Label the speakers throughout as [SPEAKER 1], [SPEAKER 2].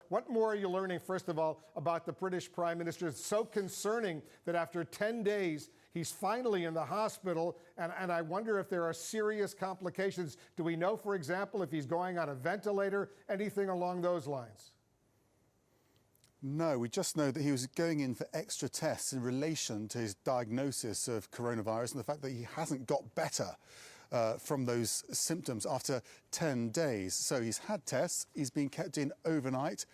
[SPEAKER 1] What more are you learning, first of all, about the British Prime Minister? It's so concerning that after 10 days, he's finally in the hospital, and I wonder if there are serious complications. Do we know, for example, if he's going on a ventilator, anything along those lines?
[SPEAKER 2] No, we just know that he was going in for extra tests in relation to his diagnosis of coronavirus and the fact that he hasn't got better from those symptoms after 10 days. So he's had tests, he's been kept in overnight.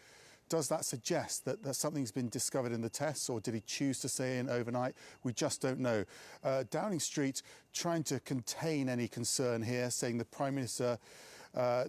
[SPEAKER 2] Does that suggest that something's been discovered in the tests, or did he choose to stay in overnight? We just don't know. Downing Street trying to contain any concern here, saying the Prime Minister,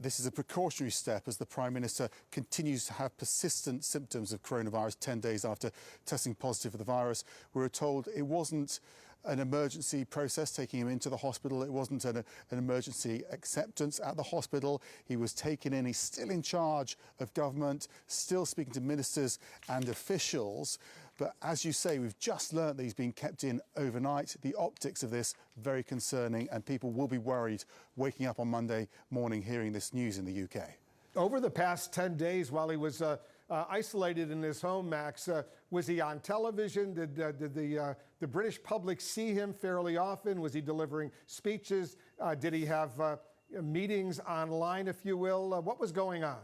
[SPEAKER 2] this is a precautionary step as the Prime Minister continues to have persistent symptoms of coronavirus 10 days after testing positive for the virus. We were told it wasn't an emergency process taking him into the hospital. It wasn't an emergency acceptance at the hospital. He was taken in. He's still in charge of government, still speaking to ministers and officials. But as you say, we've just learnt that he's been kept in overnight. The optics of this, very concerning, and people will be worried waking up on Monday morning hearing this news in the UK.
[SPEAKER 1] Over the past 10 days, while he was isolated in his home, Max, was he on television? Did the British public see him fairly often? Was he delivering speeches? Did he have meetings online, if you will? What was going on?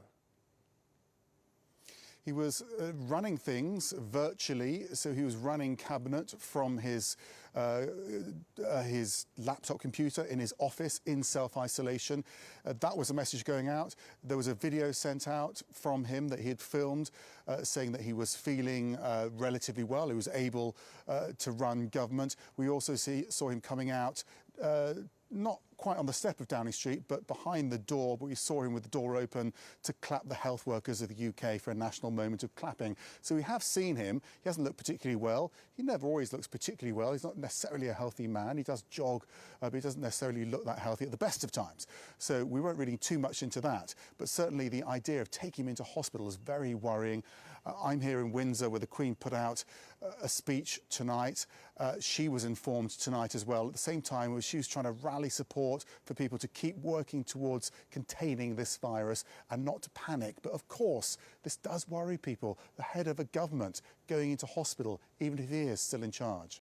[SPEAKER 2] He was running things virtually, so he was running cabinet from his laptop computer in his office in self-isolation. That was a message going out. There was a video sent out from him that he had filmed saying that he was feeling relatively well. He was able to run government. We also saw him coming out not quite on the step of Downing Street, but behind the door. But we saw him with the door open to clap the health workers of the UK for a national moment of clapping. So we have seen him. He hasn't looked particularly well. He never always looks particularly well. He's not necessarily a healthy man. He does jog, but he doesn't necessarily look that healthy at the best of times. So we weren't reading too much into that. But certainly the idea of taking him into hospital is very worrying. I'm here in Windsor where the Queen put out a speech tonight. She was informed tonight as well. At the same time, she was trying to rally support for people to keep working towards containing this virus and not to panic. But of course, this does worry people. The head of a government going into hospital, even if he is still in charge.